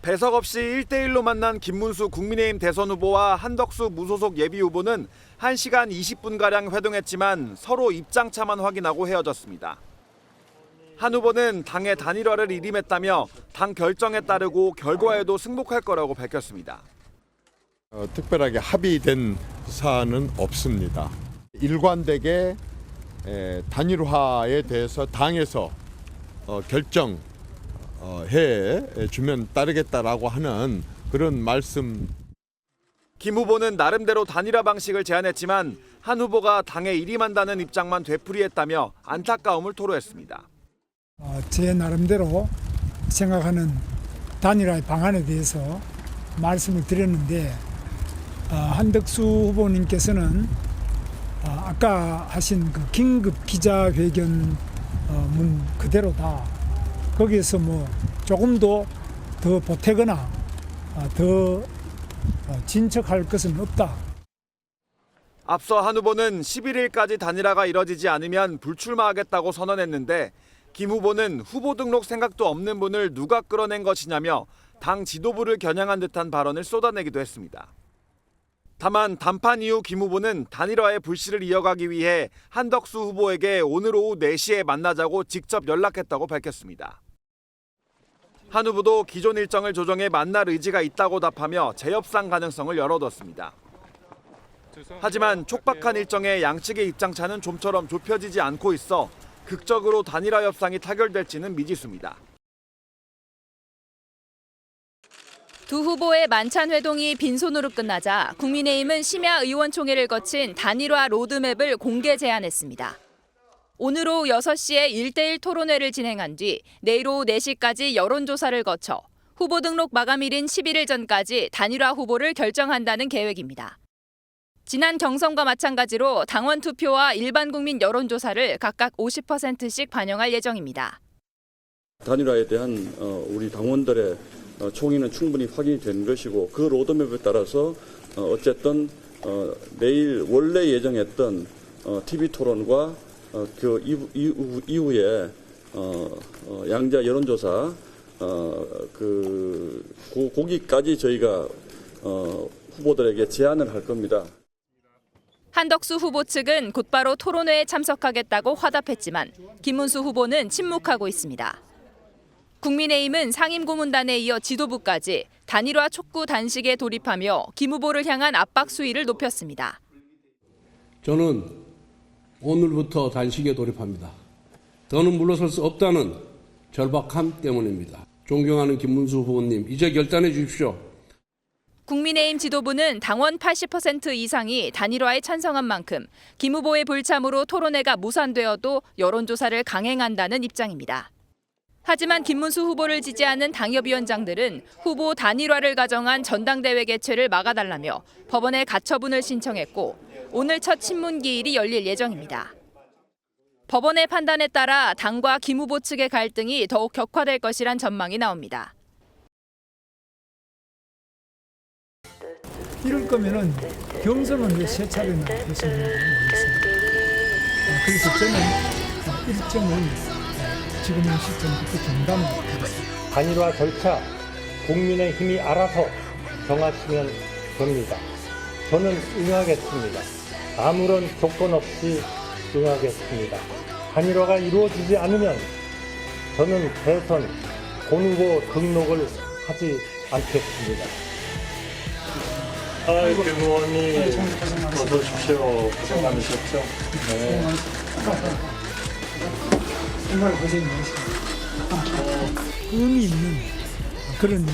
배석 없이 1대1로 만난 김문수 국민의힘 대선 후보와 한덕수 무소속 예비후보는 1시간 20분가량 회동했지만 서로 입장차만 확인하고 헤어졌습니다. 한 후보는 당의 단일화를 일임했다며 당 결정에 따르고 결과에도 승복할 거라고 밝혔습니다. 특별하게 합의된 사안은 없습니다. 일관되게 단일화에 대해서 당에서 결정해 주면 따르겠다라고 하는 그런 말씀. 김 후보는 나름대로 단일화 방식을 제안했지만 한 후보가 당에 일임한다는 입장만 되풀이했다며 안타까움을 토로했습니다. 제 나름대로 생각하는 단일화의 방안에 대해서 말씀을 드렸는데 한덕수 후보님께서는 아까 하신 그 긴급 기자회견 문 그대로다. 거기에서 뭐 조금도 더 보태거나 더 진척할 것은 없다. 앞서 한 후보는 11일까지 단일화가 이뤄지지 않으면 불출마하겠다고 선언했는데 김 후보는 후보 등록 생각도 없는 분을 누가 끌어낸 것이냐며 당 지도부를 겨냥한 듯한 발언을 쏟아내기도 했습니다. 다만 단판 이후 김 후보는 단일화의 불씨를 이어가기 위해 한덕수 후보에게 오늘 오후 4시에 만나자고 직접 연락했다고 밝혔습니다. 한 후보도 기존 일정을 조정해 만날 의지가 있다고 답하며 재협상 가능성을 열어뒀습니다. 하지만 촉박한 일정에 양측의 입장차는 좀처럼 좁혀지지 않고 있어 극적으로 단일화 협상이 타결될지는 미지수입니다. 두 후보의 만찬 회동이 빈손으로 끝나자 국민의힘은 심야 의원총회를 거친 단일화 로드맵을 공개 제안했습니다. 오늘 오후 6시에 1대1 토론회를 진행한 뒤 내일 오후 4시까지 여론조사를 거쳐 후보 등록 마감일인 11일 전까지 단일화 후보를 결정한다는 계획입니다. 지난 경선과 마찬가지로 당원 투표와 일반 국민 여론조사를 각각 50%씩 반영할 예정입니다. 단일화에 대한 우리 당원들의 총의는 충분히 확인이 된 것이고 그 로드맵에 따라서 어쨌든 내일 원래 예정했던 TV 토론과 그 이후에 양자 여론조사 거기까지 저희가 후보들에게 제안을 할 겁니다. 한덕수 후보 측은 곧바로 토론회에 참석하겠다고 화답했지만 김문수 후보는 침묵하고 있습니다. 국민의힘은 상임고문단에 이어 지도부까지 단일화 촉구 단식에 돌입하며 김 후보를 향한 압박 수위를 높였습니다. 저는 오늘부터 단식에 돌입합니다. 더는 물러설 수 없다는 절박함 때문입니다. 존경하는 김문수 후보님, 이제 결단해 주십시오. 국민의힘 지도부는 당원 80% 이상이 단일화에 찬성한 만큼 김 후보의 불참으로 토론회가 무산되어도 여론조사를 강행한다는 입장입니다. 하지만 김문수 후보를 지지하는 당협위원장들은 후보 단일화를 가정한 전당대회 개최를 막아달라며 법원에 가처분을 신청했고 오늘 첫 신문기일이 열릴 예정입니다. 법원의 판단에 따라 당과 김 후보 측의 갈등이 더욱 격화될 것이란 전망이 나옵니다. 이럴 거면은 경선은 왜 세 차례나 했었는지 모르겠습니다. 그래서 저는 일정을 지금 시점부터 중단을 하겠습니다. 단일화 절차 국민의힘이 알아서 정하시면 됩니다. 저는 응하겠습니다. 아무런 조건 없이 응하겠습니다. 단일화가 이루어지지 않으면 저는 대선 본후보 등록을 하지 않겠습니다. 김 의원님 어서 오십시오. 고생 많으셨죠? 네. 정말 고생이 많으십니다. 의미 있는 그런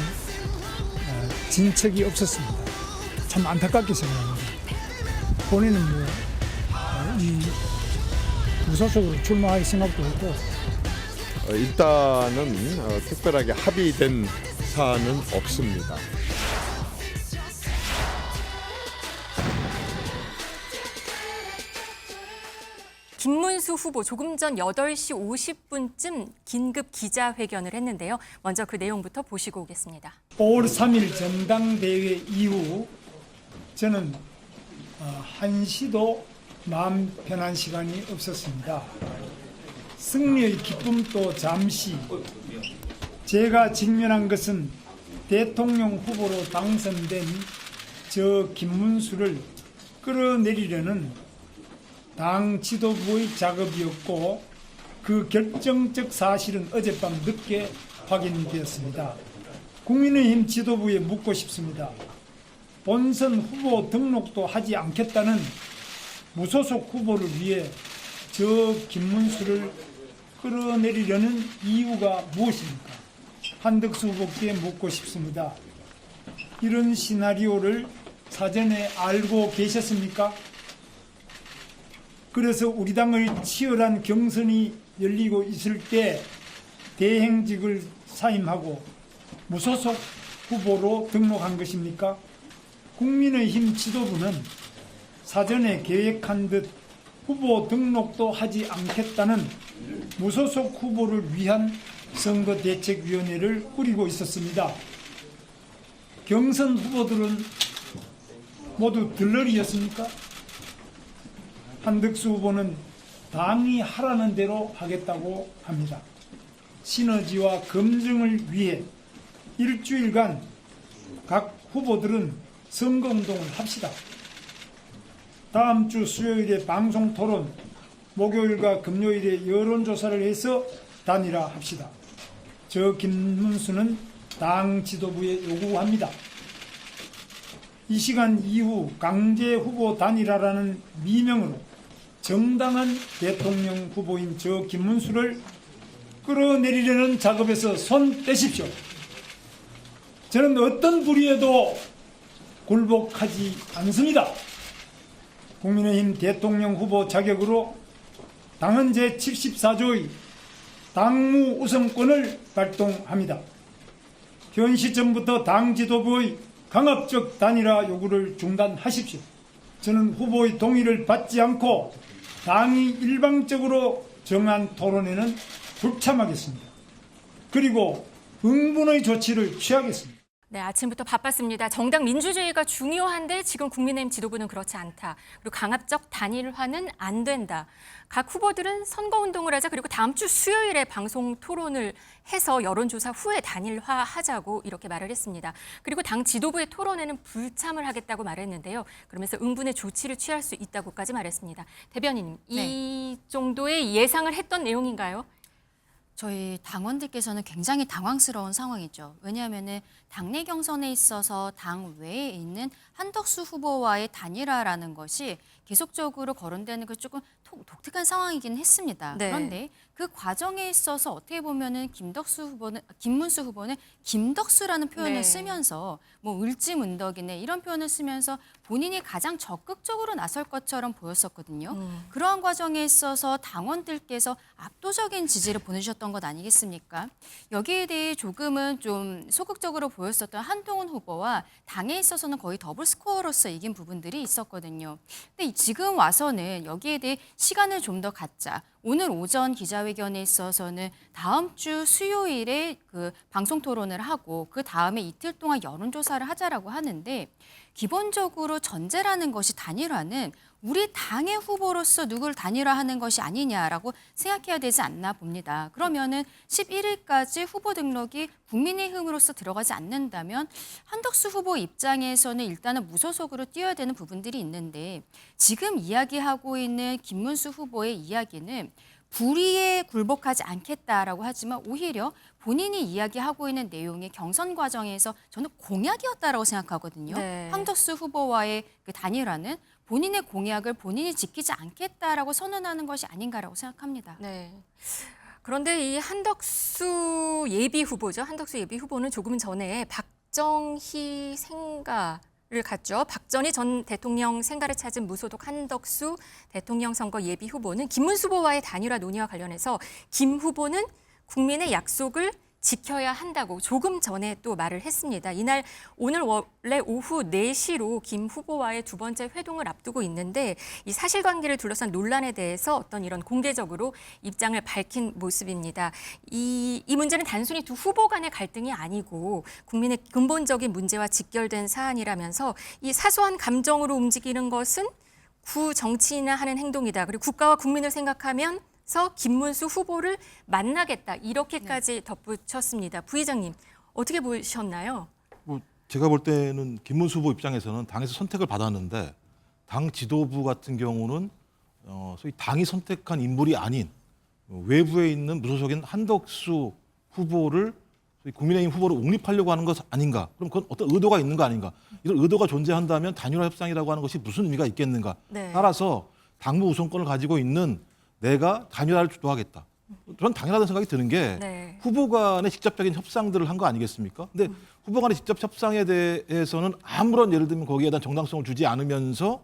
진척이 없었습니다. 참 안타깝게 생각합니다. 본인은 이 무소속으로 출마할 생각도 없고 일단은 특별하게 합의된 사안은 없습니다. 김문수 후보 조금 전 8시 50분쯤 긴급 기자회견을 했는데요. 먼저 그 내용부터 보시고 오겠습니다. 5월 3일 전당대회 이후 저는 한시도 마음 편한 시간이 없었습니다. 승리의 기쁨도 잠시, 제가 직면한 것은 대통령 후보로 당선된 저 김문수를 끌어내리려는 당 지도부의 작업이었고 그 결정적 사실은 어젯밤 늦게 확인되었습니다. 국민의힘 지도부에 묻고 싶습니다. 본선 후보 등록도 하지 않겠다는 무소속 후보를 위해 저 김문수를 끌어내리려는 이유가 무엇입니까? 한덕수 후보께 묻고 싶습니다. 이런 시나리오를 사전에 알고 계셨습니까? 그래서 우리 당의 치열한 경선이 열리고 있을 때 대행직을 사임하고 무소속 후보로 등록한 것입니까? 국민의힘 지도부는 사전에 계획한 듯 후보 등록도 하지 않겠다는 무소속 후보를 위한 선거대책위원회를 꾸리고 있었습니다. 경선 후보들은 모두 들러리였습니까? 한덕수 후보는 당이 하라는 대로 하겠다고 합니다. 시너지와 검증을 위해 일주일간 각 후보들은 선거운동을 합시다. 다음 주 수요일에 방송 토론, 목요일과 금요일에 여론조사를 해서 단일화합시다. 저 김문수는 당 지도부에 요구합니다. 이 시간 이후 강제 후보 단일화라는 미명으로 정당한 대통령 후보인 저 김문수를 끌어내리려는 작업에서 손 떼십시오. 저는 어떤 불의에도 굴복하지 않습니다. 국민의힘 대통령 후보 자격으로 당헌 제74조의 당무 우선권을 발동합니다. 현 시점부터 당 지도부의 강압적 단일화 요구를 중단하십시오. 저는 후보의 동의를 받지 않고 당이 일방적으로 정한 토론회는 불참하겠습니다. 그리고 응분의 조치를 취하겠습니다. 네, 아침부터 바빴습니다. 정당 민주주의가 중요한데 지금 국민의힘 지도부는 그렇지 않다. 그리고 강압적 단일화는 안 된다. 각 후보들은 선거운동을 하자. 그리고 다음 주 수요일에 방송 토론을 해서 여론조사 후에 단일화하자고 이렇게 말을 했습니다. 그리고 당 지도부의 토론회는 불참을 하겠다고 말했는데요. 그러면서 응분의 조치를 취할 수 있다고까지 말했습니다. 대변인님, 이 정도의 예상을 했던 내용인가요? 저희 당원들께서는 굉장히 당황스러운 상황이죠. 왜냐하면 당내 경선에 있어서 당 외에 있는 한덕수 후보와의 단일화라는 것이 계속적으로 거론되는 그 조금 독특한 상황이긴 했습니다. 네. 그런데 그 과정에 있어서 어떻게 보면은 김문수 후보는 김덕수라는 표현을 네. 쓰면서 뭐 을지문덕이네 이런 표현을 쓰면서 본인이 가장 적극적으로 나설 것처럼 보였었거든요. 그러한 과정에 있어서 당원들께서 압도적인 지지를 보내주셨던 것 아니겠습니까? 여기에 대해 조금은 좀 소극적으로 보였었던 한동훈 후보와 당에 있어서는 거의 더블 스코어로서 이긴 부분들이 있었거든요. 근데 지금 와서는 여기에 대해 시간을 좀 더 갖자. 오늘 오전 기자회견에 있어서는 다음 주 수요일에 그 방송 토론을 하고 그 다음에 이틀 동안 여론조사를 하자라고 하는데 기본적으로 전제라는 것이 단일화는 우리 당의 후보로서 누구를 단일화하는 것이 아니냐라고 생각해야 되지 않나 봅니다. 그러면은 11일까지 후보 등록이 국민의힘으로서 들어가지 않는다면 한덕수 후보 입장에서는 일단은 무소속으로 뛰어야 되는 부분들이 있는데 지금 이야기하고 있는 김문수 후보의 이야기는 불의에 굴복하지 않겠다라고 하지만 오히려 본인이 이야기하고 있는 내용의 경선 과정에서 저는 공약이었다라고 생각하거든요. 네. 한덕수 후보와의 그 단일화는 본인의 공약을 본인이 지키지 않겠다라고 선언하는 것이 아닌가라고 생각합니다. 네. 그런데 이 한덕수 예비 후보죠. 한덕수 예비 후보는 조금 전에 박정희 생가를 갔죠. 박정희 전 대통령 생가를 찾은 무소속 한덕수 대통령 선거 예비 후보는 김문수 후보와의 단일화 논의와 관련해서 김 후보는 국민의 약속을 지켜야 한다고 조금 전에 또 말을 했습니다. 이날 오늘 원래 오후 4시로 김 후보와의 두 번째 회동을 앞두고 있는데 이 사실관계를 둘러싼 논란에 대해서 어떤 이런 공개적으로 입장을 밝힌 모습입니다. 이 문제는 단순히 두 후보 간의 갈등이 아니고 국민의 근본적인 문제와 직결된 사안이라면서 이 사소한 감정으로 움직이는 것은 구정치인이나 하는 행동이다. 그리고 국가와 국민을 생각하면 김문수 후보를 만나겠다 이렇게까지 덧붙였습니다. 부의장님 어떻게 보셨나요? 제가 볼 때는 김문수 후보 입장에서는 당에서 선택을 받았는데 당 지도부 같은 경우는 소위 당이 선택한 인물이 아닌 외부에 있는 무소속인 한덕수 후보를 소위 국민의힘 후보로 옹립하려고 하는 것 아닌가? 그럼 그건 어떤 의도가 있는 거 아닌가? 이런 의도가 존재한다면 단일화 협상이라고 하는 것이 무슨 의미가 있겠는가? 네. 따라서 당무 우선권을 가지고 있는 내가 단일화를 주도하겠다. 저는 당연하다는 생각이 드는 게 네. 후보 간의 직접적인 협상들을 한 거 아니겠습니까? 근데 후보 간의 직접 협상에 대해서는 아무런 예를 들면 거기에 대한 정당성을 주지 않으면서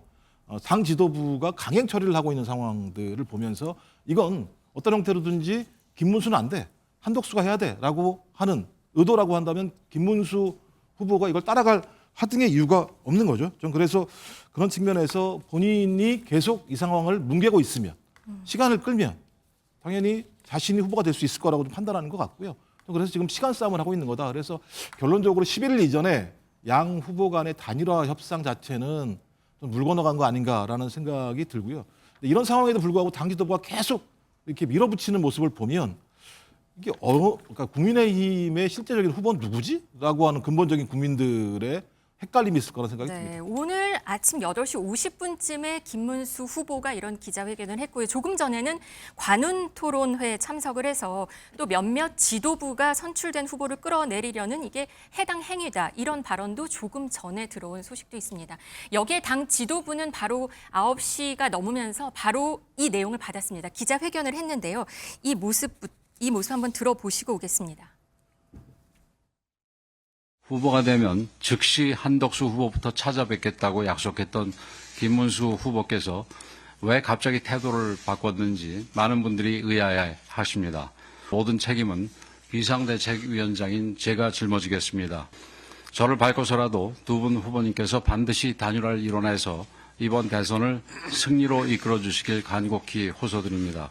당 지도부가 강행 처리를 하고 있는 상황들을 보면서 이건 어떤 형태로든지 김문수는 안 돼. 한덕수가 해야 돼라고 하는 의도라고 한다면 김문수 후보가 이걸 따라갈 하등의 이유가 없는 거죠. 좀 그래서 그런 측면에서 본인이 계속 이 상황을 뭉개고 있으면 시간을 끌면 당연히 자신이 후보가 될 수 있을 거라고 좀 판단하는 것 같고요. 그래서 지금 시간 싸움을 하고 있는 거다. 그래서 결론적으로 11일 이전에 양 후보 간의 단일화 협상 자체는 좀 물 건너간 거 아닌가라는 생각이 들고요. 이런 상황에도 불구하고 당 지도부가 계속 이렇게 밀어붙이는 모습을 보면 이게 그러니까 국민의힘의 실제적인 후보는 누구지? 라고 하는 근본적인 국민들의 헷갈림이 있을 거라는 생각이 듭니다. 네, 오늘 아침 8시 50분쯤에 김문수 후보가 이런 기자회견을 했고요. 조금 전에는 관훈 토론회에 참석을 해서 또 몇몇 지도부가 선출된 후보를 끌어내리려는 이게 해당 행위다. 이런 발언도 조금 전에 들어온 소식도 있습니다. 여기에 당 지도부는 바로 9시가 넘으면서 바로 이 내용을 받았습니다. 기자회견을 했는데요. 이 모습 한번 들어보시고 오겠습니다. 후보가 되면 즉시 한덕수 후보부터 찾아뵙겠다고 약속했던 김문수 후보께서 왜 갑자기 태도를 바꿨는지 많은 분들이 의아해하십니다. 모든 책임은 비상대책위원장인 제가 짊어지겠습니다. 저를 밟고서라도 두 분 후보님께서 반드시 단일화를 이뤄내서 이번 대선을 승리로 이끌어 주시길 간곡히 호소드립니다.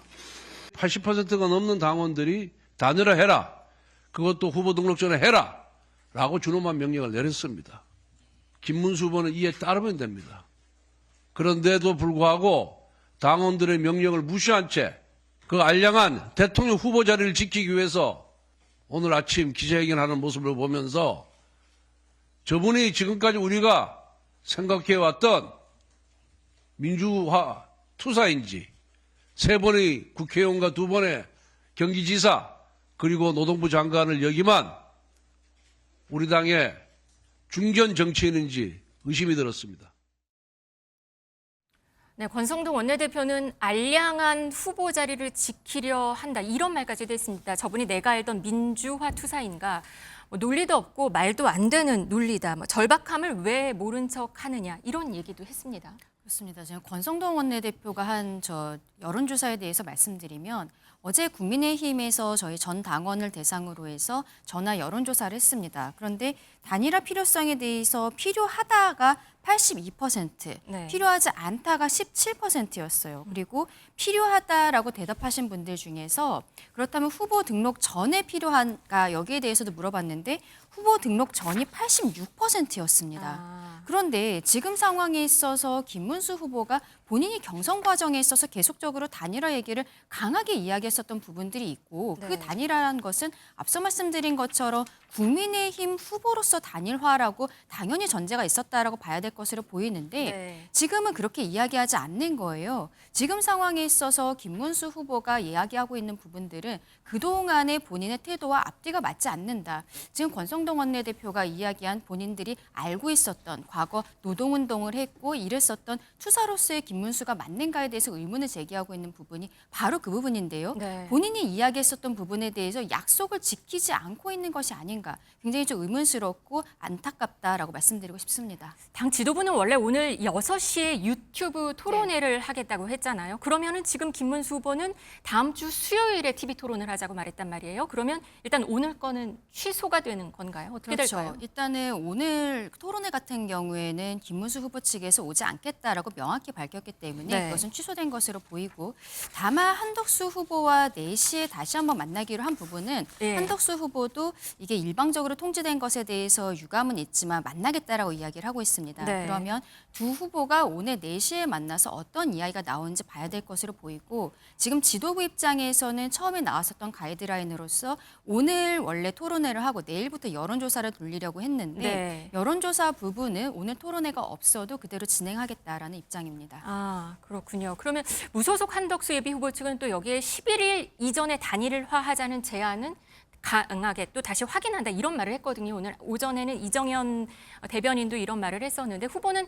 80%가 넘는 당원들이 단일화해라. 그것도 후보 등록 전에 해라. 라고 준엄한 명령을 내렸습니다. 김문수 후보는 이에 따르면 됩니다. 그런데도 불구하고 당원들의 명령을 무시한 채 그 알량한 대통령 후보 자리를 지키기 위해서 오늘 아침 기자회견하는 모습을 보면서 저분이 지금까지 우리가 생각해왔던 민주화 투사인지 3번의 국회의원과 2번의 경기지사 그리고 노동부 장관을 역임한 우리 당의 중견 정치인인지 의심이 들었습니다. 네, 권성동 원내대표는 알량한 후보 자리를 지키려 한다. 이런 말까지도 했습니다. 저분이 내가 알던 민주화 투사인가. 논리도 없고 말도 안 되는 논리다. 절박함을 왜 모른 척 하느냐. 이런 얘기도 했습니다. 그렇습니다. 지금 권성동 원내대표가 한 여론조사에 대해서 말씀드리면 어제 국민의힘에서 저희 전 당원을 대상으로 해서 전화 여론조사를 했습니다. 그런데 단일화 필요성에 대해서 필요하다가 82%, 네. 필요하지 않다가 17%였어요. 그리고 필요하다라고 대답하신 분들 중에서 그렇다면 후보 등록 전에 필요한가 여기에 대해서도 물어봤는데 후보 등록 전이 86%였습니다. 그런데 지금 상황에 있어서 김문수 후보가 본인이 경선 과정에 있어서 계속적으로 단일화 얘기를 강하게 이야기했었던 부분들이 있고 네. 그 단일화라는 것은 앞서 말씀드린 것처럼 국민의힘 후보로서 단일화라고 당연히 전제가 있었다라고 봐야 될 것으로 보이는데 네. 지금은 그렇게 이야기하지 않는 거예요. 지금 상황에 있어서 김문수 후보가 이야기하고 있는 부분들은 그동안의 본인의 태도와 앞뒤가 맞지 않는다. 지금 권성동 원내대표가 이야기한 본인들이 알고 있었던 과거 노동운동을 했고 이랬었던 투사로서의 김문수가 맞는가에 대해서 의문을 제기하고 있는 부분이 바로 그 부분인데요. 네. 본인이 이야기했었던 부분에 대해서 약속을 지키지 않고 있는 것이 아닌가. 굉장히 좀 의문스럽고 안타깝다라고 말씀드리고 싶습니다. 당 지도부는 원래 오늘 6시에 유튜브 토론회를 하겠다고 했잖아요. 그러면은 지금 김문수 후보는 다음 주 수요일에 TV 토론을 하자고 말했단 말이에요. 그러면 일단 오늘 거는 취소가 되는 건가요? 어떻게 될까요? 일단은 오늘 토론회 같은 경우에는 김문수 후보 측에서 오지 않겠다라고 명확히 밝혔기 때문에 네. 그것은 취소된 것으로 보이고 다만 한덕수 후보와 4시에 다시 한번 만나기로 한 부분은 네. 한덕수 후보도 이게 일방적으로 통지된 것에 대해서 유감은 있지만 만나겠다라고 이야기를 하고 있습니다. 네. 네. 그러면 두 후보가 오늘 4시에 만나서 어떤 이야기가 나오는지 봐야 될 것으로 보이고 지금 지도부 입장에서는 처음에 나왔었던 가이드라인으로서 오늘 원래 토론회를 하고 내일부터 여론조사를 돌리려고 했는데 네. 여론조사 부분은 오늘 토론회가 없어도 그대로 진행하겠다라는 입장입니다. 아, 그렇군요. 그러면 무소속 한덕수 예비 후보 측은 또 여기에 11일 이전에 단일화하자는 제안은 강하게 또 다시 확인한다 이런 말을 했거든요. 오늘 오전에는 이정현 대변인도 이런 말을 했었는데 후보는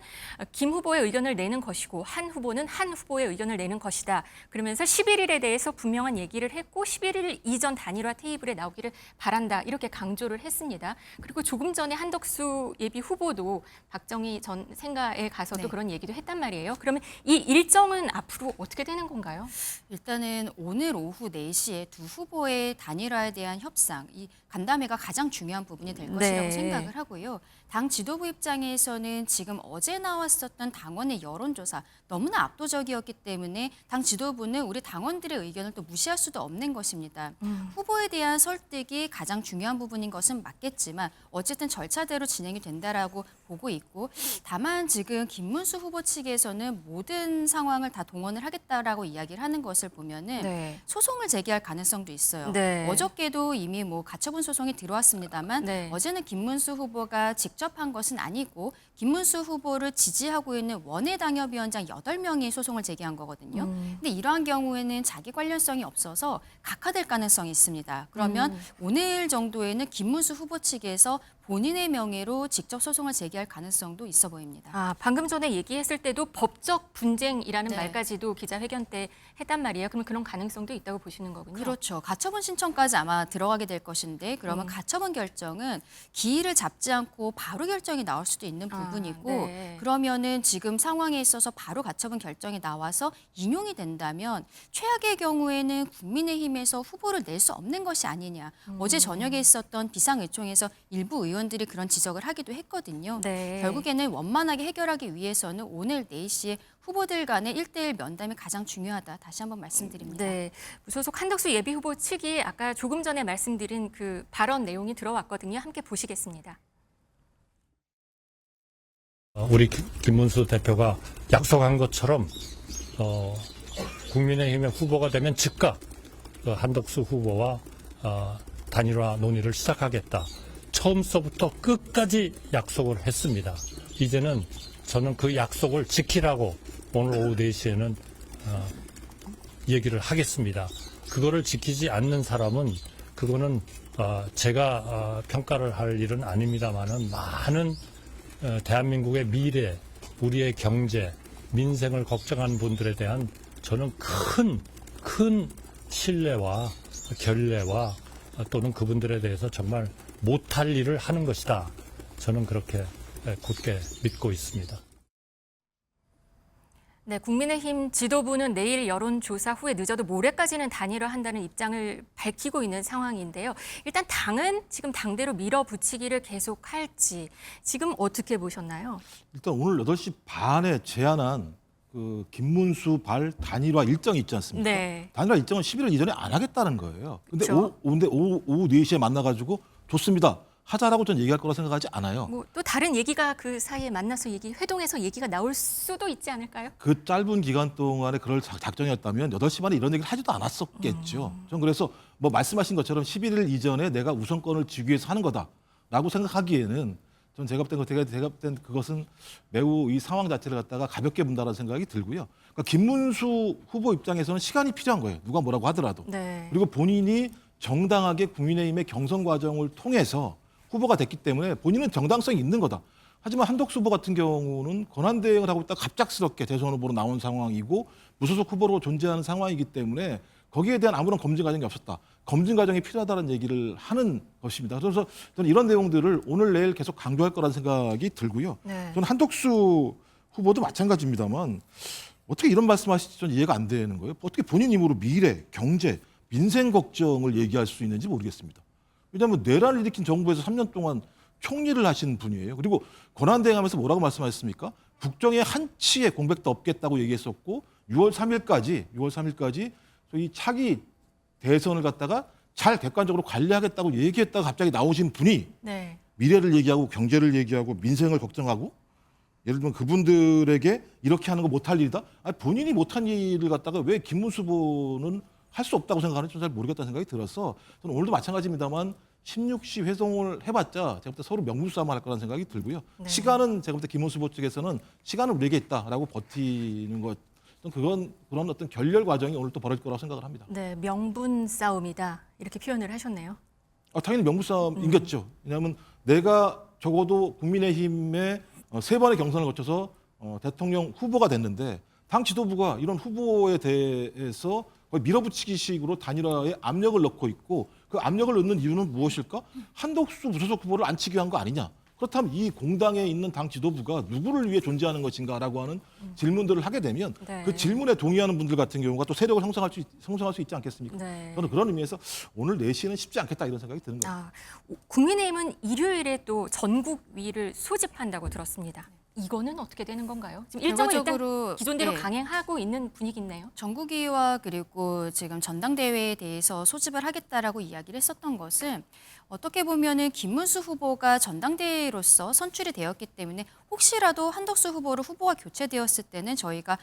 김 후보의 의견을 내는 것이고 한 후보는 한 후보의 의견을 내는 것이다. 그러면서 11일에 대해서 분명한 얘기를 했고 11일 이전 단일화 테이블에 나오기를 바란다 이렇게 강조를 했습니다. 그리고 조금 전에 한덕수 예비 후보도 박정희 전 생가에 가서도 네. 그런 얘기도 했단 말이에요. 그러면 이 일정은 앞으로 어떻게 되는 건가요? 일단은 오늘 오후 4시에 두 후보의 단일화에 대한 협상, 이 간담회가 가장 중요한 부분이 될 것이라고 네. 생각을 하고요. 당 지도부 입장에서는 지금 어제 나왔었던 당원의 여론조사 너무나 압도적이었기 때문에 당 지도부는 우리 당원들의 의견을 또 무시할 수도 없는 것입니다. 후보에 대한 설득이 가장 중요한 부분인 것은 맞겠지만 어쨌든 절차대로 진행이 된다라고 보고 있고 다만 지금 김문수 후보 측에서는 모든 상황을 다 동원을 하겠다라고 이야기를 하는 것을 보면은 네. 소송을 제기할 가능성도 있어요. 네. 어저께도 이미 뭐 가처분 소송이 들어왔습니다만 네. 어제는 김문수 후보가 직접 한 것은 아니고 김문수 후보를 지지하고 있는 원외당협위원장 8명이 소송을 제기한 거거든요. 근데 이러한 경우에는 자기 관련성이 없어서 각하될 가능성이 있습니다. 그러면 오늘 정도에는 김문수 후보 측에서 본인의 명예로 직접 소송을 제기할 가능성도 있어 보입니다. 아, 방금 전에 얘기했을 때도 법적 분쟁이라는 네. 말까지도 기자회견 때 했단 말이에요. 그러면 그런 가능성도 있다고 보시는 거군요. 그렇죠. 가처분 신청까지 아마 들어가게 될 것인데 그러면 가처분 결정은 기일을 잡지 않고 바로 결정이 나올 수도 있는 부분이고 네. 그러면은 지금 상황에 있어서 바로 가처분 결정이 나와서 인용이 된다면 최악의 경우에는 국민의힘에서 후보를 낼 수 없는 것이 아니냐. 어제 저녁에 있었던 비상의총에서 일부 의원들이 그런 지적을 하기도 했거든요. 네. 결국에는 원만하게 해결하기 위해서는 오늘 4시에 후보들 간의 1대1 면담이 가장 중요하다. 다시 한번 말씀드립니다. 네, 무소속 한덕수 예비 후보 측이 아까 조금 전에 말씀드린 그 발언 내용이 들어왔거든요. 함께 보시겠습니다. 우리 김문수 대표가 약속한 것처럼 국민의힘의 후보가 되면 즉각 한덕수 후보와 단일화 논의를 시작하겠다. 처음서부터 끝까지 약속을 했습니다. 이제는 저는 그 약속을 지키라고 오늘 오후 4시에는 얘기를 하겠습니다. 그거를 지키지 않는 사람은 그거는 제가 평가를 할 일은 아닙니다만은 많은 대한민국의 미래, 우리의 경제, 민생을 걱정하는 분들에 대한 저는 큰 신뢰와 결례와 또는 그분들에 대해서 정말 못할 일을 하는 것이다. 저는 그렇게 굳게 믿고 있습니다. 네, 국민의힘 지도부는 내일 여론조사 후에 늦어도 모레까지는 단일화한다는 입장을 밝히고 있는 상황인데요. 일단 당은 지금 당대로 밀어붙이기를 계속할지 지금 어떻게 보셨나요? 일단 오늘 8시 반에 제안한 그 김문수 발 단일화 일정이 있지 않습니까? 네. 단일화 일정은 11월 이전에 안 하겠다는 거예요. 근데 그렇죠. 오후 4시에 만나가지고 좋습니다. 하자라고 전 얘기할 거라 생각하지 않아요. 뭐 또 다른 얘기가 그 사이에 만나서 회동해서 얘기가 나올 수도 있지 않을까요? 그 짧은 기간 동안에 그럴 작정이었다면 8시 반에 이런 얘기를 하지도 않았었겠죠. 전 그래서 뭐 말씀하신 것처럼 11일 이전에 내가 우선권을 쥐기 위해서 하는 거다라고 생각하기에는 전 제가 볼 땐 그것은 매우 이 상황 자체를 갖다가 가볍게 본다는 생각이 들고요. 그러니까 김문수 후보 입장에서는 시간이 필요한 거예요. 누가 뭐라고 하더라도. 네. 그리고 본인이 정당하게 국민의힘의 경선 과정을 통해서 후보가 됐기 때문에 본인은 정당성이 있는 거다. 하지만 한덕수 후보 같은 경우는 권한대행을 하고 있다가 갑작스럽게 대선 후보로 나온 상황이고 무소속 후보로 존재하는 상황이기 때문에 거기에 대한 아무런 검증 과정이 없었다. 검증 과정이 필요하다는 얘기를 하는 것입니다. 그래서 저는 이런 내용들을 오늘 내일 계속 강조할 거라는 생각이 들고요. 네. 저는 한덕수 후보도 마찬가지입니다만 어떻게 이런 말씀하실지 전 이해가 안 되는 거예요. 어떻게 본인 힘으로 미래, 경제, 민생 걱정을 얘기할 수 있는지 모르겠습니다. 왜냐하면 내란을 일으킨 정부에서 3년 동안 총리를 하신 분이에요. 그리고 권한대행하면서 뭐라고 말씀하셨습니까? 국정의 한치의 공백도 없겠다고 얘기했었고 6월 3일까지 저희 차기 대선을 갖다가 잘 객관적으로 관리하겠다고 얘기했다가 갑자기 나오신 분이 네. 미래를 얘기하고 경제를 얘기하고 민생을 걱정하고 예를 들면 그분들에게 이렇게 하는 거 못할 일이다. 아니, 본인이 못한 일을 갖다가 왜 김문수 후보는 할 수 없다고 생각하는지 좀 잘 모르겠다는 생각이 들어서 저는 오늘도 마찬가지입니다만 16시 회동을 해봤자 제가 볼 때 서로 명분싸움을 할 거라는 생각이 들고요. 네. 시간은 제가 볼 때 김문수 후보 측에서는 시간은 우리에게 있다라고 버티는 것, 그건 그런 어떤 결렬 과정이 오늘 또 벌어질 거라고 생각을 합니다. 네, 명분 싸움이다 이렇게 표현을 하셨네요. 당연히 명분싸움이겠죠. 왜냐하면 내가 적어도 국민의힘의 3번의 경선을 거쳐서 대통령 후보가 됐는데 당 지도부가 이런 후보에 대해서 거의 밀어붙이기식으로 단일화에 압력을 넣고 있고 그 압력을 넣는 이유는 무엇일까? 한덕수 무소속 후보를 안치기 위한 거 아니냐? 그렇다면 이 공당에 있는 당 지도부가 누구를 위해 존재하는 것인가라고 하는 질문들을 하게 되면 네. 그 질문에 동의하는 분들 같은 경우가 또 세력을 형성할 수 있지 않겠습니까? 네. 저는 그런 의미에서 오늘 4시는 쉽지 않겠다 이런 생각이 드는 거예요. 국민의힘은 일요일에 또 전국위를 소집한다고 들었습니다. 이거는 어떻게 되는 건가요? 지금 일정을 일단 결과적으로 기존대로 네. 강행하고 있는 분위기네요. 전국위와 그리고 지금 전당대회에 대해서 소집을 하겠다라고 이야기를 했었던 것은 어떻게 보면은 김문수 후보가 전당대회로서 선출이 되었기 때문에 혹시라도 한덕수 후보로 후보가 교체되었을 때는 저희가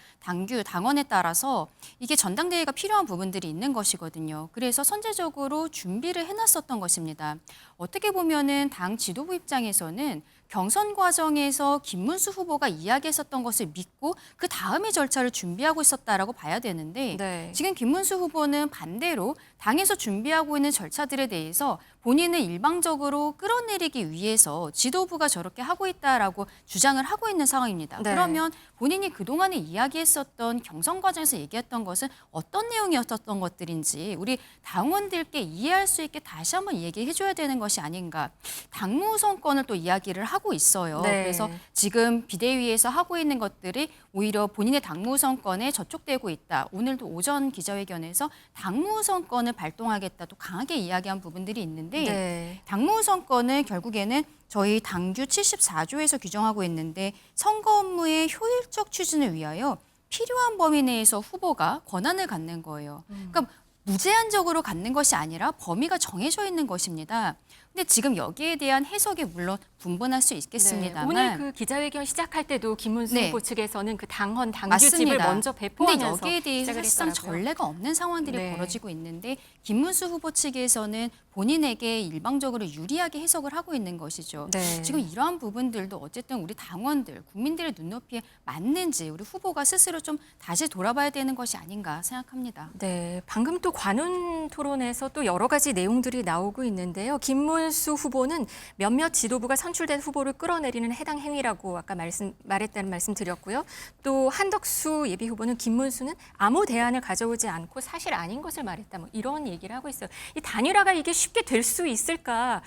당원에 따라서 이게 전당대회가 필요한 부분들이 있는 것이거든요. 그래서 선제적으로 준비를 해놨었던 것입니다. 어떻게 보면은 당 지도부 입장에서는 경선 과정에서 김문수 후보가 이야기했었던 것을 믿고 그 다음의 절차를 준비하고 있었다라고 봐야 되는데 네. 지금 김문수 후보는 반대로 당에서 준비하고 있는 절차들에 대해서 본인을 일방적으로 끌어내리기 위해서 지도부가 저렇게 하고 있다라고 주장을 하고 있는 상황입니다. 네. 그러면 본인이 그동안에 이야기했었던 경선 과정에서 얘기했던 것은 어떤 내용이었던 것들인지 우리 당원들께 이해할 수 있게 다시 한번 얘기해 줘야 되는 것이 아닌가. 당무 우선권을 또 이야기를 하고 있어요. 네. 그래서 지금 비대위에서 하고 있는 것들이 오히려 본인의 당무 우선권에 저촉되고 있다. 오늘도 오전 기자회견에서 당무 우선권을 발동하겠다 또 강하게 이야기한 부분들이 있는데 네. 당무 우선권은 결국에는 저희 당규 74조에서 규정하고 있는데 선거 업무의 효율적 추진을 위하여 필요한 범위 내에서 후보가 권한을 갖는 거예요. 그러니까 무제한적으로 갖는 것이 아니라 범위가 정해져 있는 것입니다. 근데 지금 여기에 대한 해석이 물론 분분할 수 있겠습니다만 네, 오늘 그 기자회견 시작할 때도 김문수 네. 후보 측에서는 그 당규집을 맞습니다. 먼저 근데 배포하면서 여기에 대해서 시작을 사실상 했더라고요. 전례가 없는 상황들이 네. 벌어지고 있는데 김문수 후보 측에서는 본인에게 일방적으로 유리하게 해석을 하고 있는 것이죠. 네. 지금 이러한 부분들도 어쨌든 우리 당원들, 국민들의 눈높이에 맞는지 우리 후보가 스스로 좀 다시 돌아봐야 되는 것이 아닌가 생각합니다. 네, 방금 또 관훈 토론에서 또 여러 가지 내용들이 나오고 있는데요. 김문수 후보는 몇몇 지도부가 선출된 후보를 끌어내리는 해당 행위라고 아까 말했다는 말씀 드렸고요. 또 한덕수 예비 후보는 김문수는 아무 대안을 가져오지 않고 사실 아닌 것을 말했다. 뭐 이런 얘기를 하고 있어요. 이 단일화가 이게 쉽게 될 수 있을까?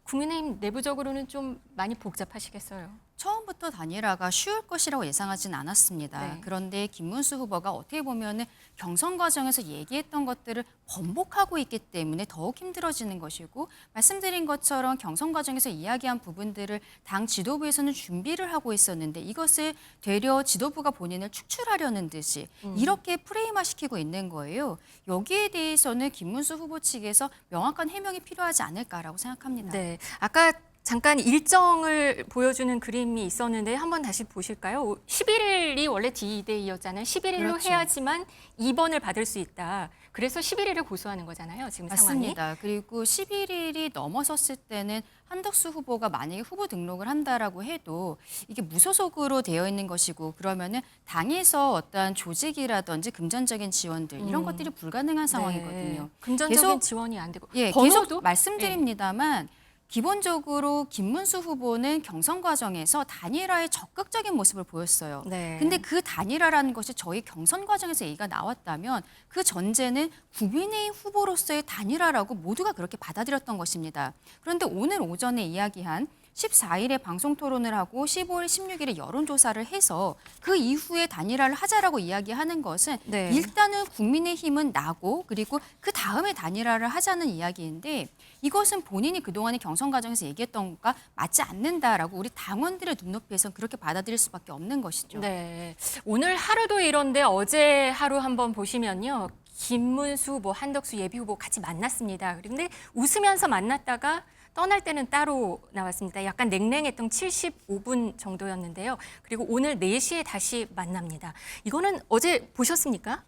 국민의힘 내부적으로는 좀 많이 복잡하시겠어요. 처음부터 단일화가 쉬울 것이라고 예상하진 않았습니다. 네. 그런데 김문수 후보가 어떻게 보면은 경선 과정에서 얘기했던 것들을 번복하고 있기 때문에 더욱 힘들어지는 것이고 말씀드린 것처럼 경선 과정에서 이야기한 부분들을 당 지도부에서는 준비를 하고 있었는데 이것을 되려 지도부가 본인을 축출하려는 듯이 이렇게 프레임화시키고 있는 거예요. 여기에 대해서는 김문수 후보 측에서 명확한 해명이 필요하지 않을까라고 생각합니다. 네, 아까 잠깐 일정을 보여주는 그림이 있었는데 한번 다시 보실까요? 11일이 원래 D-Day였잖아요. 11일로 그렇죠. 해야지만 2번을 받을 수 있다. 그래서 11일을 고수하는 거잖아요. 지금 상황이. 맞습니다. 그리고 11일이 넘어섰을 때는 한덕수 후보가 만약에 후보 등록을 한다라고 해도 이게 무소속으로 되어 있는 것이고 그러면은 당에서 어떠한 조직이라든지 금전적인 지원들 이런 것들이 불가능한 상황이거든요. 네. 금전적인 계속- 지원이 안 되고 예, 번호도 계속 말씀드립니다만 기본적으로 김문수 후보는 경선 과정에서 단일화에 적극적인 모습을 보였어요. 네. 근데 그 단일화라는 것이 저희 경선 과정에서 얘기가 나왔다면 그 전제는 국민의힘 후보로서의 단일화라고 모두가 그렇게 받아들였던 것입니다. 그런데 오늘 오전에 이야기한 14일에 방송 토론을 하고 15일, 16일에 여론조사를 해서 그 이후에 단일화를 하자라고 이야기하는 것은 네. 일단은 국민의힘은 나고 그리고 그 다음에 단일화를 하자는 이야기인데 이것은 본인이 그동안의 경선 과정에서 얘기했던 것과 맞지 않는다라고 우리 당원들의 눈높이에서는 그렇게 받아들일 수밖에 없는 것이죠. 네. 오늘 하루도 이런데 어제 하루 한번 보시면요. 김문수 후보, 한덕수 예비 후보 같이 만났습니다. 그런데 웃으면서 만났다가 떠날 때는 따로 나왔습니다. 약간 냉랭했던 75분 정도였는데요. 그리고 오늘 4시에 다시 만납니다. 이거는 어제 보셨습니까?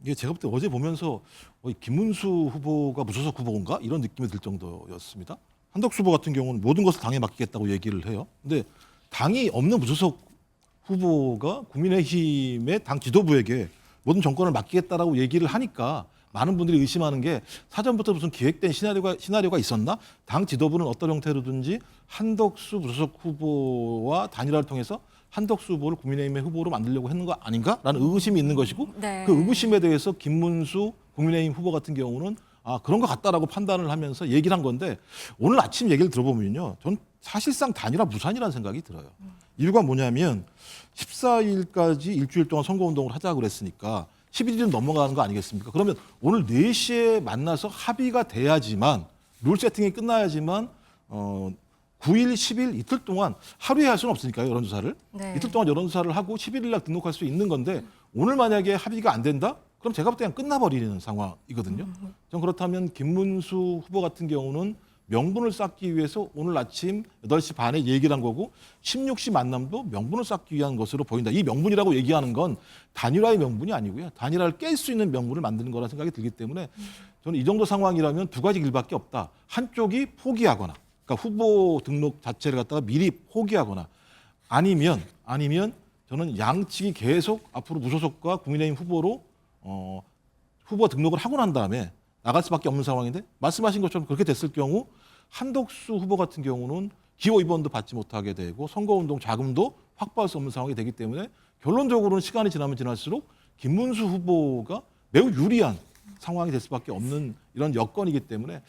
이게 제가 볼 때 어제 보면서 김문수 후보가 무소속 후보인가 이런 느낌이 들 정도였습니다. 한덕수 후보 같은 경우는 모든 것을 당에 맡기겠다고 얘기를 해요. 근데 당이 없는 무소속 후보가 국민의힘의 당 지도부에게 모든 정권을 맡기겠다라고 얘기를 하니까 많은 분들이 의심하는 게 사전부터 무슨 기획된 시나리오가 있었나? 당 지도부는 어떤 형태로든지 한덕수 무소속 후보와 단일화를 통해서 한덕수 후보를 국민의힘의 후보로 만들려고 했는 거 아닌가라는 의구심이 있는 것이고 네. 그 의구심에 대해서 김문수 국민의힘 후보 같은 경우는 그런 것 같다라고 판단을 하면서 얘기를 한 건데 오늘 아침 얘기를 들어보면요. 전 사실상 단일화 무산이라는 생각이 들어요. 이유가 뭐냐면 14일까지 일주일 동안 선거운동을 하자고 그랬으니까 11일은 넘어가는 거 아니겠습니까? 그러면 오늘 4시에 만나서 합의가 돼야지만 룰 세팅이 끝나야지만 9일, 10일 이틀 동안 하루에 할 수는 없으니까요. 여론조사를. 네. 이틀 동안 여론조사를 하고 11일 날 등록할 수 있는 건데 오늘 만약에 합의가 안 된다? 그럼 제가 볼 때 그냥 끝나버리는 상황이거든요. 전 그렇다면 김문수 후보 같은 경우는 명분을 쌓기 위해서 오늘 아침 8시 반에 얘기를 한 거고 16시 만남도 명분을 쌓기 위한 것으로 보인다. 이 명분이라고 얘기하는 건 단일화의 명분이 아니고요. 단일화를 깰 수 있는 명분을 만드는 거라는 생각이 들기 때문에 저는 이 정도 상황이라면 두 가지 길밖에 없다. 한쪽이 포기하거나 그러니까 후보 등록 자체를 갖다가 미리 포기하거나 아니면 저는 양측이 계속 앞으로 무소속과 국민의힘 후보로 후보 등록을 하고 난 다음에 나갈 수밖에 없는 상황인데 말씀하신 것처럼 그렇게 됐을 경우 한덕수 후보 같은 경우는 기호 2번도 받지 못하게 되고 선거운동 자금도 확보할 수 없는 상황이 되기 때문에 결론적으로는 시간이 지나면 지날수록 김문수 후보가 매우 유리한 상황이 될 수밖에 없는 이런 여건이기 때문에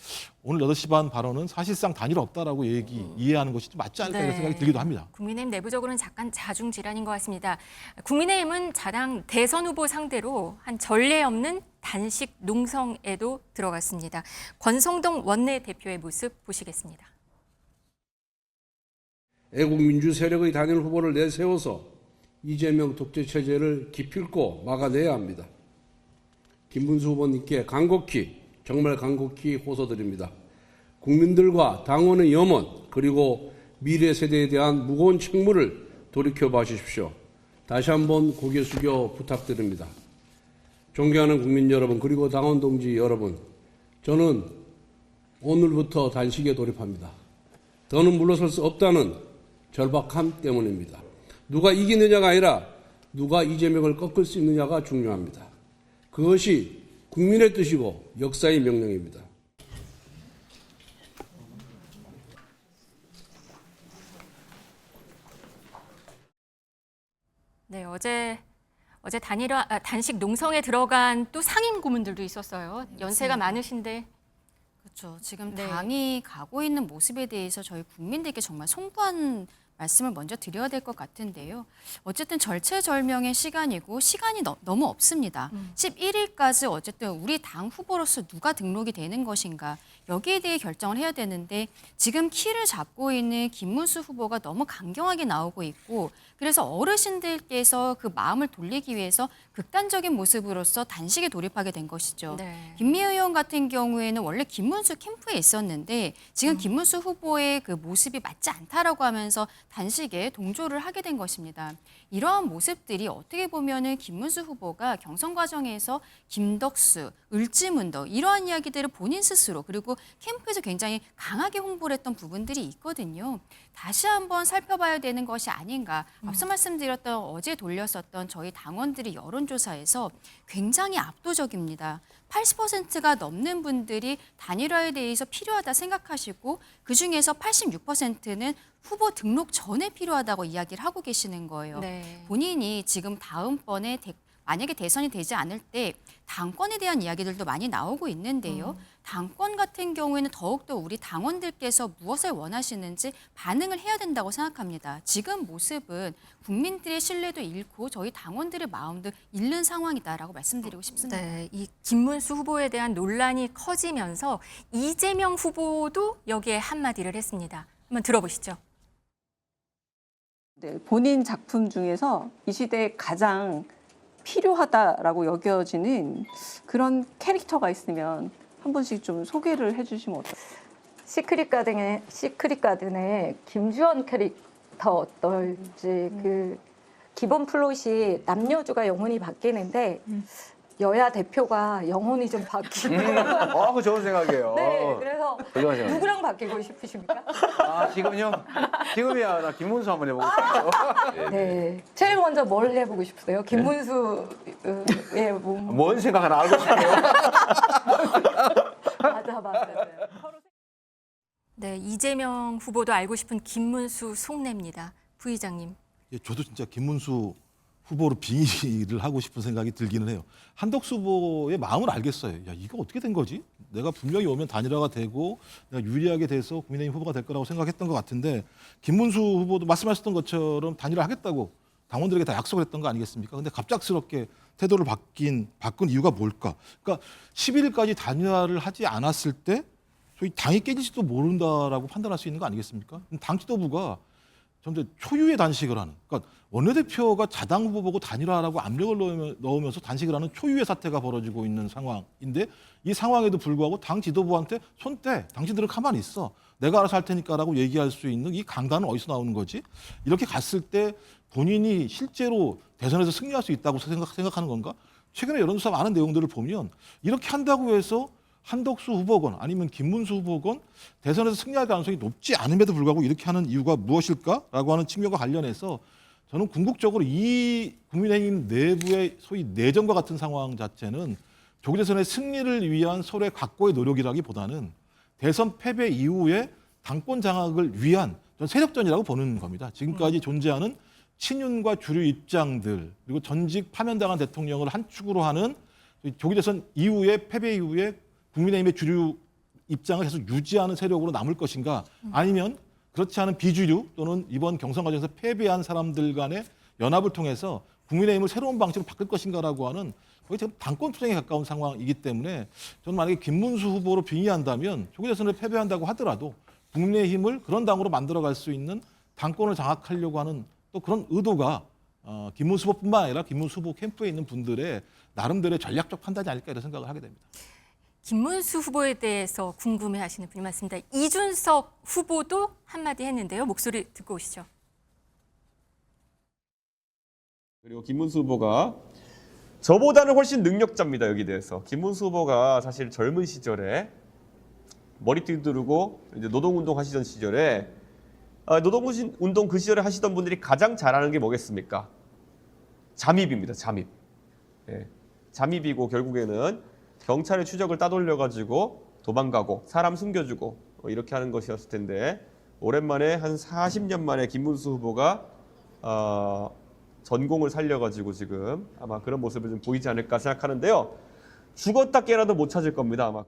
오늘 8시 반 발언은 사실상 단일화 없다라고 이해하는 것이 좀 맞지 않을까 이런 생각이 들기도 합니다. 국민의힘 내부적으로는 잠깐 자중질환인 것 같습니다. 국민의힘은 자당 대선 후보 상대로 한 전례 없는 단식 농성에도 들어갔습니다. 권성동 원내대표의 모습 보시겠습니다. 애국민주 세력의 단일 후보를 내세워서 이재명 독재 체제를 기필코 막아내야 합니다. 김문수 후보님께 정말 간곡히 호소드립니다. 국민들과 당원의 염원 그리고 미래 세대에 대한 무거운 책무를 돌이켜봐 주십시오. 다시 한번 고개 숙여 부탁드립니다. 존경하는 국민 여러분 그리고 당원 동지 여러분, 저는 오늘부터 단식에 돌입합니다. 더는 물러설 수 없다는 절박함 때문입니다. 누가 이기느냐가 아니라 누가 이재명을 꺾을 수 있느냐가 중요합니다. 그것이 국민의 뜻이고 역사의 명령입니다. 네, 어제 단식 농성에 들어간 또 상임 고문들도 있었어요. 연세가 많으신데. 그렇죠. 지금 네. 당이 가고 있는 모습에 대해서 저희 국민들께 정말 송구한 말씀을 먼저 드려야 될 것 같은데요. 어쨌든 절체절명의 시간이고 시간이 너무 없습니다. 11일까지 어쨌든 우리 당 후보로서 누가 등록이 되는 것인가 여기에 대해 결정을 해야 되는데 지금 키를 잡고 있는 김문수 후보가 너무 강경하게 나오고 있고 그래서 어르신들께서 그 마음을 돌리기 위해서 극단적인 모습으로서 단식에 돌입하게 된 것이죠. 네. 김미애 의원 같은 경우에는 원래 김문수 캠프에 있었는데 지금 김문수 후보의 그 모습이 맞지 않다라고 하면서 단식에 동조를 하게 된 것입니다. 이러한 모습들이 어떻게 보면은 김문수 후보가 경선 과정에서 김덕수, 을지문덕 이러한 이야기들을 본인 스스로 그리고 캠프에서 굉장히 강하게 홍보를 했던 부분들이 있거든요. 다시 한번 살펴봐야 되는 것이 아닌가. 앞서 말씀드렸던 어제 돌렸었던 저희 당원들의 여론조사에서 굉장히 압도적입니다. 80%가 넘는 분들이 단일화에 대해서 필요하다 생각하시고 그중에서 86%는 후보 등록 전에 필요하다고 이야기를 하고 계시는 거예요. 네. 본인이 지금 다음번에 만약에 대선이 되지 않을 때 당권에 대한 이야기들도 많이 나오고 있는데요. 당권 같은 경우에는 더욱더 우리 당원들께서 무엇을 원하시는지 반응을 해야 된다고 생각합니다. 지금 모습은 국민들의 신뢰도 잃고 저희 당원들의 마음도 잃는 상황이다라고 말씀드리고 싶습니다. 네, 이 김문수 후보에 대한 논란이 커지면서 이재명 후보도 여기에 한마디를 했습니다. 한번 들어보시죠. 네, 본인 작품 중에서 이 시대에 가장 필요하다라고 여겨지는 그런 캐릭터가 있으면 한 번씩 좀 소개를 해주시면 어떨까요? 시크릿 가든의 김주원 캐릭터 어떨지 그 기본 플롯이 남녀주가 영혼이 바뀌는데 여야 대표가 영혼이 좀 바뀌고 그거 좋은 생각이에요. 네, 그래서 훌륭한 생각. 누구랑 바뀌고 싶으십니까? 지금요? 지금이야 나 김문수 한번 해보고 싶어요. 네, 제일 먼저 뭘 해보고 싶으세요? 김문수의 몸. 뭔 생각 하나 알고 싶어요. 맞아. 네, 이재명 후보도 알고 싶은 김문수 속내입니다. 부의장님. 예, 저도 진짜 김문수 후보로 빙의를 하고 싶은 생각이 들기는 해요. 한덕수 후보의 마음을 알겠어요. 야, 이거 어떻게 된 거지? 내가 분명히 오면 단일화가 되고 내가 유리하게 돼서 국민의힘 후보가 될 거라고 생각했던 것 같은데 김문수 후보도 말씀하셨던 것처럼 단일화 하겠다고 당원들에게 다 약속을 했던 거 아니겠습니까? 근데 갑작스럽게 태도를 바꾼 이유가 뭘까? 그러니까 11일까지 단일화를 하지 않았을 때 소위 당이 깨질지도 모른다라고 판단할 수 있는 거 아니겠습니까? 당 지도부가 점점 초유의 단식을 하는, 그러니까 원내대표가 자당 후보 보고 단일화하라고 압력을 넣으면서 단식을 하는 초유의 사태가 벌어지고 있는 상황인데 이 상황에도 불구하고 당 지도부한테 손 떼, 당신들은 가만히 있어, 내가 알아서 할 테니까라고 얘기할 수 있는 이 강단은 어디서 나오는 거지? 이렇게 갔을 때 본인이 실제로 대선에서 승리할 수 있다고 생각하는 건가? 최근에 여론조사 많은 내용들을 보면 이렇게 한다고 해서 한덕수 후보건 아니면 김문수 후보건 대선에서 승리할 가능성이 높지 않음에도 불구하고 이렇게 하는 이유가 무엇일까라고 하는 측면과 관련해서 저는 궁극적으로 이 국민의힘 내부의 소위 내전과 같은 상황 자체는 조기 대선의 승리를 위한 서로의 각고의 노력이라기보다는 대선 패배 이후에 당권 장악을 위한 전 세력전이라고 보는 겁니다. 지금까지 존재하는 친윤과 주류 입장들 그리고 전직 파면당한 대통령을 한 축으로 하는 조기 대선 이후에 패배 이후에 국민의힘의 주류 입장을 계속 유지하는 세력으로 남을 것인가 아니면 그렇지 않은 비주류 또는 이번 경선 과정에서 패배한 사람들 간의 연합을 통해서 국민의힘을 새로운 방식으로 바꿀 것인가라고 하는 거의 지금 당권 투쟁에 가까운 상황이기 때문에 저는 만약에 김문수 후보로 빙의한다면 조기 대선을 패배한다고 하더라도 국민의힘을 그런 당으로 만들어갈 수 있는 당권을 장악하려고 하는 또 그런 의도가 김문수 후보뿐만 아니라 김문수 후보 캠프에 있는 분들의 나름대로의 전략적 판단이 아닐까 이런 생각을 하게 됩니다. 김문수 후보에 대해서 궁금해하시는 분이 많습니다. 이준석 후보도 한마디 했는데요. 목소리 듣고 오시죠. 그리고 김문수 후보가 저보다는 훨씬 능력자입니다. 여기 대해서. 김문수 후보가 사실 젊은 시절에 머리띠 두르고 이제 노동운동 하시던 시절에 노동운동 그 시절에 하시던 분들이 가장 잘하는 게 뭐겠습니까? 잠입입니다. 잠입. 예. 잠입이고 결국에는 경찰의 추적을 따돌려가지고 도망가고 사람 숨겨주고 이렇게 하는 것이었을 텐데 오랜만에 한 40년 만에 김문수 후보가 전공을 살려가지고 지금 아마 그런 모습을 좀 보이지 않을까 생각하는데요. 죽었다 깨라도 못 찾을 겁니다. 아마.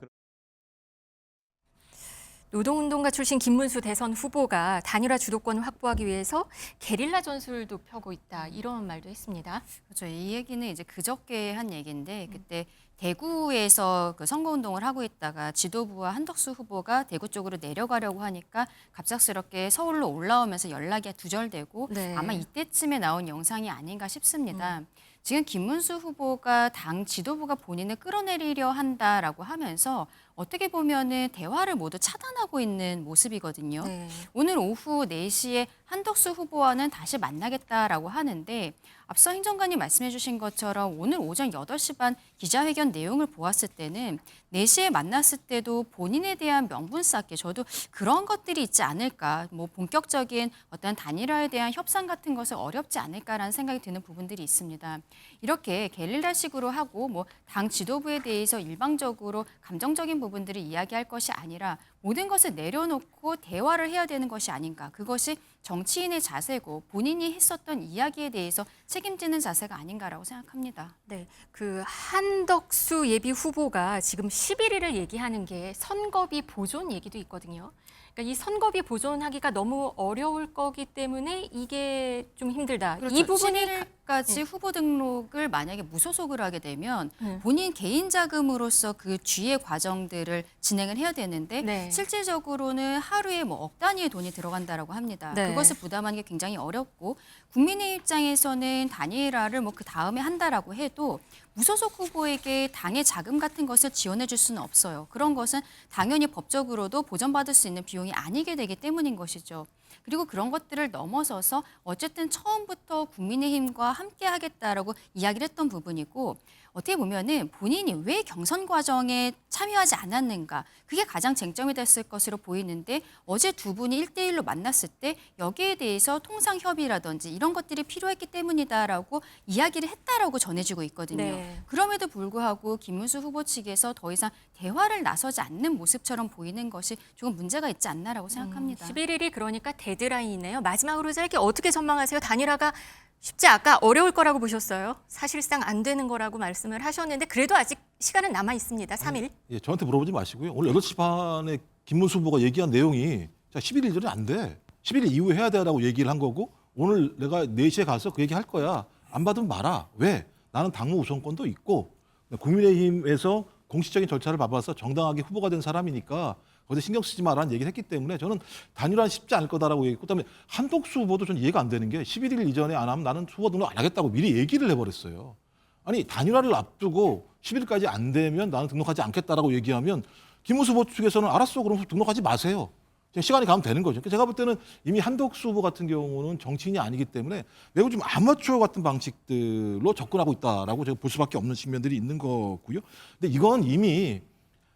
노동운동가 출신 김문수 대선 후보가 단일화 주도권을 확보하기 위해서 게릴라 전술도 펴고 있다. 이런 말도 했습니다. 그렇죠. 이 얘기는 이제 그저께 한 얘기인데 그때 대구에서 그 선거운동을 하고 있다가 지도부와 한덕수 후보가 대구 쪽으로 내려가려고 하니까 갑작스럽게 서울로 올라오면서 연락이 두절되고 네. 아마 이때쯤에 나온 영상이 아닌가 싶습니다. 지금 김문수 후보가 당 지도부가 본인을 끌어내리려 한다라고 하면서 어떻게 보면은 대화를 모두 차단하고 있는 모습이거든요. 네. 오늘 오후 4시에 한덕수 후보와는 다시 만나겠다라고 하는데 앞서 행정관님 말씀해 주신 것처럼 오늘 오전 8시 반 기자회견 내용을 보았을 때는 4시에 만났을 때도 본인에 대한 명분 쌓기 저도 그런 것들이 있지 않을까 뭐 본격적인 어떤 단일화에 대한 협상 같은 것은 어렵지 않을까라는 생각이 드는 부분들이 있습니다. 이렇게 게릴라식으로 하고 뭐 당 지도부에 대해서 일방적으로 감정적인 부분들을 이야기할 것이 아니라 모든 것을 내려놓고 대화를 해야 되는 것이 아닌가. 그것이 정치인의 자세고 본인이 했었던 이야기에 대해서 책임지는 자세가 아닌가라고 생각합니다. 네, 그 한덕수 예비 후보가 지금 11일을 얘기하는 게 선거비 보존 얘기도 있거든요. 그러니까 이 선거비 보존하기가 너무 어려울 거기 때문에 이게 좀 힘들다. 그렇죠. 이 부분이 11일까지 후보 등록을 만약에 무소속으로 하게 되면 본인 개인 자금으로서 그 뒤의 과정들을 진행을 해야 되는데 네. 실질적으로는 하루에 뭐 억 단위의 돈이 들어간다라고 합니다. 네. 그것을 부담하는 게 굉장히 어렵고 국민의 입장에서는 단일화를 뭐 그 다음에 한다라고 해도 무소속 후보에게 당의 자금 같은 것을 지원해 줄 수는 없어요. 그런 것은 당연히 법적으로도 보전받을 수 있는 비용이 아니게 되기 때문인 것이죠. 그리고 그런 것들을 넘어서서 어쨌든 처음부터 국민의힘과 함께 하겠다라고 이야기를 했던 부분이고, 어떻게 보면은 본인이 왜 경선 과정에 참여하지 않았는가, 그게 가장 쟁점이 됐을 것으로 보이는데, 어제 두 분이 1대1로 만났을 때 여기에 대해서 통상 협의라든지 이런 것들이 필요했기 때문이다라고 이야기를 했다라고 전해지고 있거든요. 네. 그럼에도 불구하고 김문수 후보 측에서 더 이상 대화를 나서지 않는 모습처럼 보이는 것이 조금 문제가 있지 않나라고 생각합니다. 11일이 그러니까 데드라인이네요. 마지막으로 짧게 어떻게 전망하세요? 단일화가 쉽지 아까 어려울 거라고 보셨어요. 사실상 안 되는 거라고 말씀을 하셨는데 그래도 아직 시간은 남아 있습니다. 3일. 예, 저한테 물어보지 마시고요. 오늘 8시 반에 김문수 후보가 얘기한 내용이 자, 11일 전에 안 돼. 11일 이후에 해야 되라고 얘기를 한 거고, 오늘 내가 4시에 가서 그 얘기 할 거야. 안 받으면 말아. 왜? 나는 당무 우선권도 있고 국민의힘에서 공식적인 절차를 밟아서 정당하게 후보가 된 사람이니까 거기에 신경 쓰지 마라는 얘기를 했기 때문에 저는 단일화는 쉽지 않을 거다라고 얘기했고, 그다음에 한덕수 후보도 전 이해가 안 되는 게 11일 이전에 안 하면 나는 후보 등록 안 하겠다고 미리 얘기를 해버렸어요. 아니 단일화를 앞두고 10일까지 안 되면 나는 등록하지 않겠다라고 얘기하면 김문수 후보 측에서는 알았어, 그럼 등록하지 마세요. 그냥 시간이 가면 되는 거죠. 제가 볼 때는 이미 한덕수 후보 같은 경우는 정치인이 아니기 때문에 매우 좀 아마추어 같은 방식들로 접근하고 있다라고 제가 볼 수밖에 없는 측면들이 있는 거고요. 근데 이건 이미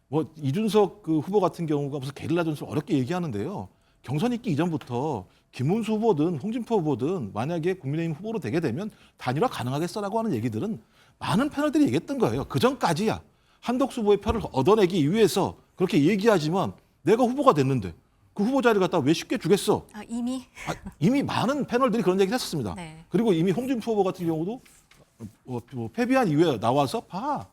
뭐 이준석 그 후보 같은 경우가 무슨 게릴라 전술 어렵게 얘기하는데요. 경선 있기 이전부터 김문수 후보든 홍준표 후보든 만약에 국민의힘 후보로 되게 되면 단일화 가능하겠어라고 하는 얘기들은 많은 패널들이 얘기했던 거예요. 그 전까지야 한덕수 후보의 표를 얻어내기 위해서 그렇게 얘기하지만 내가 후보가 됐는데 그 후보 자리를 갖다 왜 쉽게 주겠어? 이미 많은 패널들이 그런 얘기를 했었습니다. 네. 그리고 이미 홍준표 후보 같은 경우도 패배한 이후에 나와서 봐.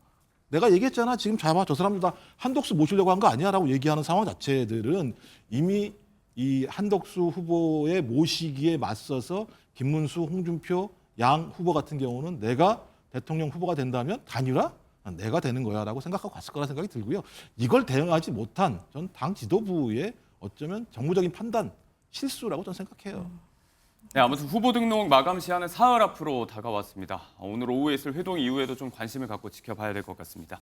내가 얘기했잖아. 지금 잡아. 저 사람들 다 한덕수 모시려고 한 거 아니야? 라고 얘기하는 상황 자체들은 이미 이 한덕수 후보의 모시기에 맞서서 김문수, 홍준표 양 후보 같은 경우는 내가 대통령 후보가 된다면 단일화? 내가 되는 거야 라고 생각하고 갔을 거라 생각이 들고요. 이걸 대응하지 못한 전 당 지도부의 어쩌면 정무적인 판단, 실수라고 저는 생각해요. 네, 아무튼 후보 등록 마감 시한은 사흘 앞으로 다가왔습니다. 오늘 오후에 있을 회동 이후에도 좀 관심을 갖고 지켜봐야 될 것 같습니다.